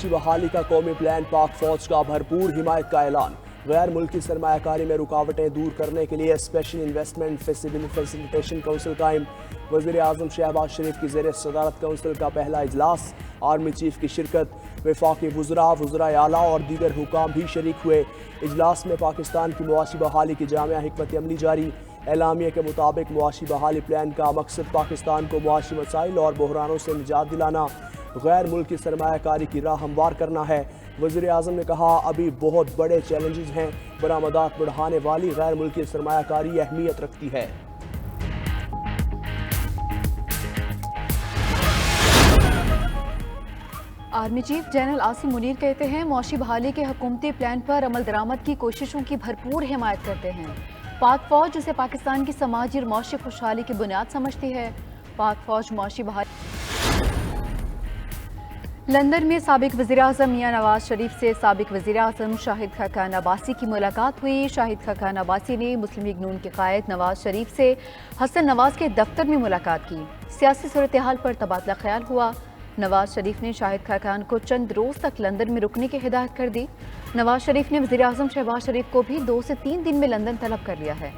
معاشی بحالی کا قومی پلان، پاک فوج کا بھرپور حمایت کا اعلان۔ غیر ملکی سرمایہ کاری میں رکاوٹیں دور کرنے کے لیے اسپیشل انویسٹمنٹ فیسیلیٹیشن کونسل قائم۔ وزیر اعظم شہباز شریف کی زیر صدارت کونسل کا پہلا اجلاس، آرمی چیف کی شرکت، وفاقی وزراء اعلیٰ اور دیگر حکام بھی شریک ہوئے۔ اجلاس میں پاکستان کی معاشی بحالی کی جامع حکمت عملی جاری۔ اعلامیہ کے مطابق معاشی بحالی پلان کا مقصد پاکستان کو معاشی مسائل اور بحرانوں سے نجات دلانا، غیر ملکی سرمایہ کاری کی راہ ہموار کرنا ہے۔ وزیر اعظم نے کہا، ابھی بہت بڑے چیلنجز ہیں، برآمدات بڑھانے والی غیر ملکی سرمایہ کاری اہمیت رکھتی ہے۔ Army chief general Asim Munir کہتے ہیں، معاشی بحالی کے حکومتی پلان پر عمل درآمد کی کوششوں کی بھرپور حمایت کرتے ہیں۔ پاک فوج جسے پاکستان کی سماجی اور معاشی خوشحالی کی بنیاد سمجھتی ہے۔ پاک فوج معاشی بحالی۔ لندن میں سابق وزیر اعظم میاں نواز شریف سے سابق وزیر اعظم شاہد خاقان عباسی کی ملاقات ہوئی۔ شاہد خاقان عباسی نے مسلم لیگ نون کے قائد نواز شریف سے حسن نواز کے دفتر میں ملاقات کی۔ سیاسی صورتحال پر تبادلہ خیال ہوا۔ نواز شریف نے شاہد خاقان کو چند روز تک لندن میں رکنے کی ہدایت کر دی۔ نواز شریف نے وزیر اعظم شہباز شریف کو بھی 2 سے 3 دن میں لندن طلب کر لیا ہے۔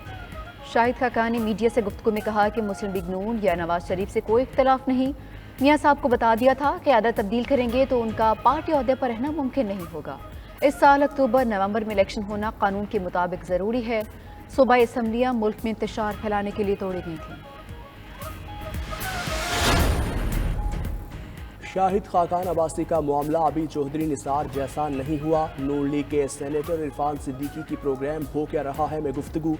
شاہد خاقان نے میڈیا سے گفتگو میں کہا کہ مسلم لیگ نون یا نواز شریف سے کوئی اختلاف نہیں۔ میاں صاحب کو بتا دیا تھا کہ عادت تبدیل کریں گے تو ان کا پارٹی عہدے پر رہنا ممکن نہیں ہوگا۔ اس سال اکتوبر نومبر میں الیکشن ہونا قانون کے مطابق ضروری ہے۔ صوبائی اسمبلیاں ملک میں انتشار پھیلانے کے لیے توڑی گئی تھیں۔ شاہد خاقان عباسی کا معاملہ ابھی چودھری نثار جیسا نہیں ہوا۔ نون لیگ کے سینیٹر عرفان صدیقی کی پروگرام ہو کیا رہا ہے میں گفتگو،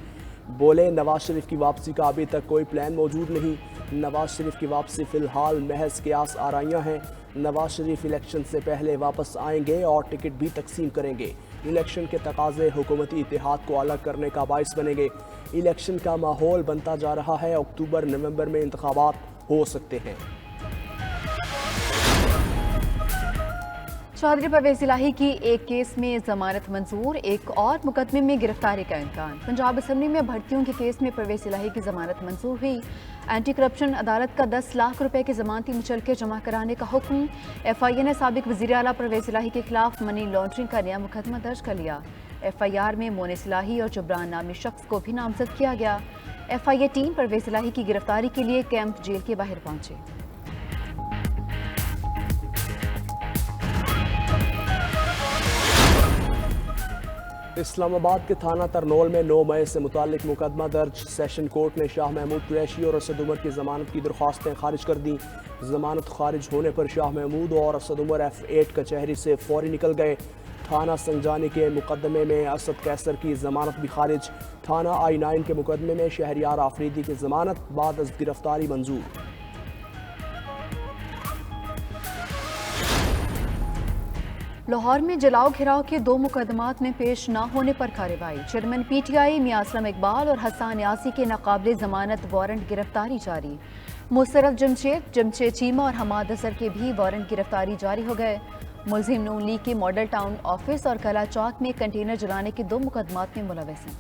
بولے نواز شریف کی واپسی کا ابھی تک کوئی پلان موجود نہیں۔ نواز شریف کی واپسی فی الحال محض قیاس آرائیاں ہیں۔ نواز شریف الیکشن سے پہلے واپس آئیں گے اور ٹکٹ بھی تقسیم کریں گے۔ الیکشن کے تقاضے حکومتی اتحاد کو الگ کرنے کا باعث بنیں گے۔ الیکشن کا ماحول بنتا جا رہا ہے، اکتوبر نومبر میں انتخابات ہو سکتے ہیں۔ چودھری پرویز الہی کی ایک کیس میں ضمانت منظور، ایک اور مقدمے میں گرفتاری کا امکان۔ پنجاب اسمبلی میں بھرتیوں کے کیس میں پرویز الہی کی ضمانت منظور ہوئی۔ اینٹی کرپشن عدالت کا 10 لاکھ روپے کے ضمانتی مچلکے جمع کرانے کا حکم۔ ایف آئی اے نے سابق وزیر اعلیٰ پرویز الہی کے خلاف منی لانڈرنگ کا نیا مقدمہ درج کر لیا۔ ایف آئی آر میں مونس الہی اور جبران نامی شخص کو بھی نامزد کیا گیا۔ F I A team Parvez Elahi کی گرفتاری کے لیے کیمپ جیل کے باہر پہنچے۔ اسلام آباد کے تھانہ ترنول میں 9 مئی سے متعلق مقدمہ درج۔ سیشن کورٹ نے شاہ محمود قریشی اور اسد عمر کی ضمانت کی درخواستیں خارج کر دیں۔ ضمانت خارج ہونے پر شاہ محمود اور اسد عمر F8 کچہری سے فوری نکل گئے۔ تھانہ سنجانی کے مقدمے میں اسد قیصر کی ضمانت بھی خارج۔ تھانہ I9 کے مقدمے میں شہریار آفریدی کی ضمانت بعد از گرفتاری منظور۔ لاہور میں جلاؤ گھراؤ کے 2 مقدمات میں پیش نہ ہونے پر کارروائی۔ چیئرمین پی ٹی آئی میاں اسلم اقبال اور حسان یاسی کے ناقابل ضمانت وارنٹ گرفتاری جاری۔ مشرف جمشید چیمہ اور حماد اظہر کے بھی وارنٹ گرفتاری جاری ہو گئے۔ ملزم نون لیگ کے ماڈل ٹاؤن آفس اور کلا چوک میں کنٹینر جلانے کے 2 مقدمات میں ملوث ہیں۔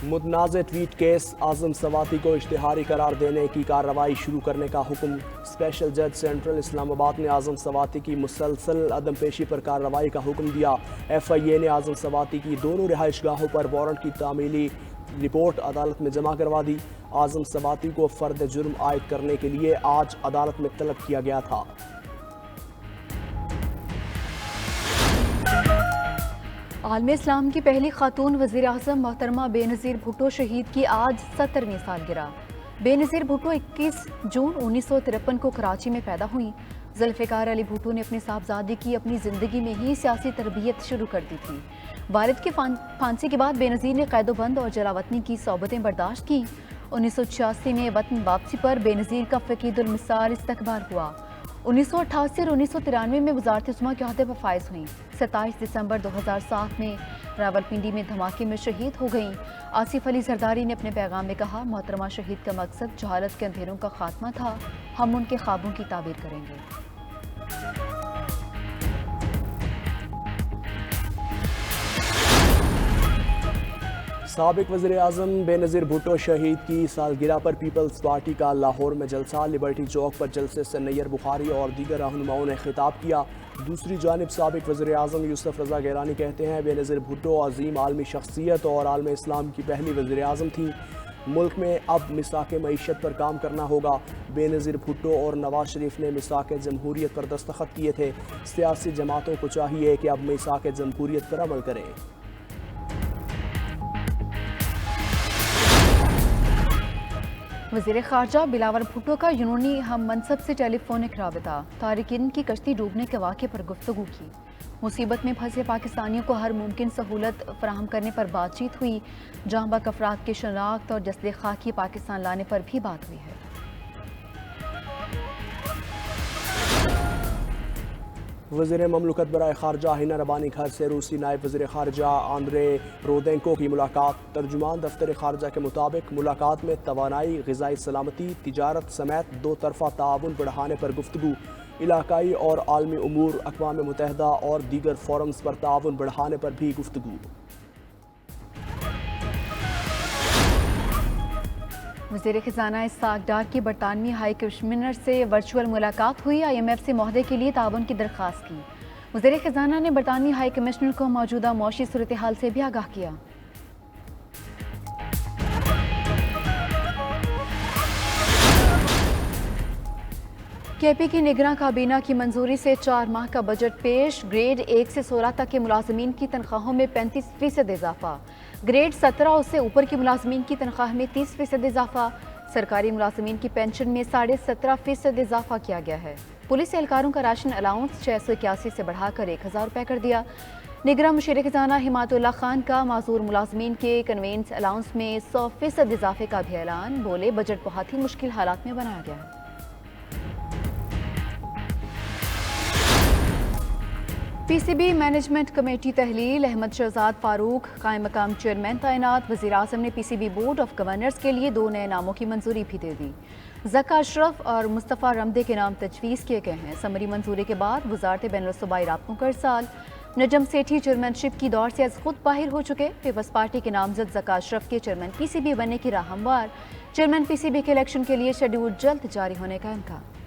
متنازع ٹویٹ کیس، اعظم سواتی کو اشتہاری قرار دینے کی کارروائی شروع کرنے کا حکم۔ اسپیشل جج سینٹرل اسلام آباد نے اعظم سواتی کی مسلسل عدم پیشی پر کارروائی کا حکم دیا۔ ایف آئی اے نے اعظم سواتی کی دونوں رہائش گاہوں پر وارنٹ کی تعمیلی رپورٹ عدالت میں جمع کروا دی۔ اعظم سواتی کو فرد جرم عائد کرنے کے لیے آج عدالت میں طلب کیا گیا تھا۔ عالم اسلام کی پہلی خاتون وزیر اعظم محترمہ بے نظیر بھٹو شہید کی آج 70ویں سالگرہ۔ بے نظیر بھٹو 21 جون 1953 کو کراچی میں پیدا ہوئیں۔ ذوالفقار علی بھٹو نے اپنے صاحبزادے کی اپنی زندگی میں ہی سیاسی تربیت شروع کر دی تھی۔ والد کی پھانسی کے بعد بے نظیر نے قید و بند اور جلاوطنی کی صحبتیں برداشت کی۔ 1986 میں وطن واپسی پر بے نظیر کا فقید المثال استقبال ہوا۔ 1988 اور 1993 میں وزارت عظمیٰ کے عہدے پر فائز ہوئیں۔ 27 دسمبر 2007 میں راولپنڈی میں دھماکے میں شہید ہو گئیں۔ آصف علی زرداری نے اپنے پیغام میں کہا، محترمہ شہید کا مقصد جہالت کے اندھیروں کا خاتمہ تھا، ہم ان کے خوابوں کی تعبیر کریں گے۔ سابق وزیر اعظم بے نظیر بھٹو شہید کی سالگرہ پر پیپلز پارٹی کا لاہور میں جلسہ، لبرٹی چوک پر جلسے سے نیر بخاری اور دیگر رہنماؤں نے خطاب کیا۔ دوسری جانب سابق وزیر اعظم یوسف رضا گیلانی کہتے ہیں بے نظیر بھٹو عظیم عالمی شخصیت اور عالم اسلام کی پہلی وزیر اعظم تھیں۔ ملک میں اب میثاق معیشت پر کام کرنا ہوگا۔ بے نظیر بھٹو اور نواز شریف نے میثاق جمہوریت پر دستخط کیے تھے۔ سیاسی جماعتوں کو چاہیے کہ اب میثاق جمہوریت پر عمل کریں۔ وزیر خارجہ بلاول بھٹو کا یونانی ہم منصب سے ٹیلی فونک رابطہ، تارکین کی کشتی ڈوبنے کے واقعے پر گفتگو کی۔ مصیبت میں پھنسے پاکستانیوں کو ہر ممکن سہولت فراہم کرنے پر بات چیت ہوئی۔ جاں بحق افراد کی شناخت اور جسد خاکی پاکستان لانے پر بھی بات ہوئی ہے۔ وزیر مملکت برائے خارجہ ہینا ربانی گھر سے روسی نائب وزیر خارجہ آندرے رودینکو کی ملاقات۔ ترجمان دفتر خارجہ کے مطابق ملاقات میں توانائی، غذائی سلامتی، تجارت سمیت دو طرفہ تعاون بڑھانے پر گفتگو۔ علاقائی اور عالمی امور، اقوام متحدہ اور دیگر فورمز پر تعاون بڑھانے پر بھی گفتگو۔ وزیر خزانہ اسحاق ڈار کی برطانوی ہائی کمشنر سے ورچوئل ملاقات ہوئی۔ آئی ایم ایف سے معاہدے کے لیے تعاون کی درخواست کی۔ وزیر خزانہ نے برطانوی ہائی کمشنر کو موجودہ معاشی صورتحال سے بھی آگاہ کیا۔ کے پی کی نگراں کابینہ کی منظوری سے 4 ماہ کا بجٹ پیش۔ گریڈ 1 سے 16 تک کے ملازمین کی تنخواہوں میں 35% اضافہ، گریڈ 17 اس سے اوپر کی ملازمین کی تنخواہ میں 30% اضافہ، سرکاری ملازمین کی پینشن میں 17.5% اضافہ کیا گیا ہے۔ پولیس اہلکاروں کا راشن الاؤنس 681 سے بڑھا کر 1000 روپے کر دیا۔ نگراں مشیر خزانہ حمایت اللہ خان کا معذور ملازمین کے کنوینس الاؤنس میں 100% اضافے کا بھی اعلان، بولے بجٹ بہت ہی مشکل حالات میں بنایا گیا ہے۔ پی سی بی مینجمنٹ کمیٹی تحلیل، احمد شہزاد فاروق قائم مقام چیئرمین تعینات۔ وزیر اعظم نے P C B board of governors کے لیے 2 نئے ناموں کی منظوری بھی دے دی۔ ذکا اشرف اور مصطفیٰ رمدے کے نام تجویز کیے گئے ہیں۔ سمری منظوری کے بعد وزارت بین الصوبائی رابطوں کا ارسال۔ نجم سیٹھی چیئرمین شپ کی دوڑ سے از خود باہر ہو چکے۔ پیپلز پارٹی کے نامزد ذکا اشرف کے چیئرمین پی سی بی بننے کی راہ ہموار۔ چیئرمین پی سی بی کے الیکشن کے لیے شیڈول جلد جاری ہونے کا امکان۔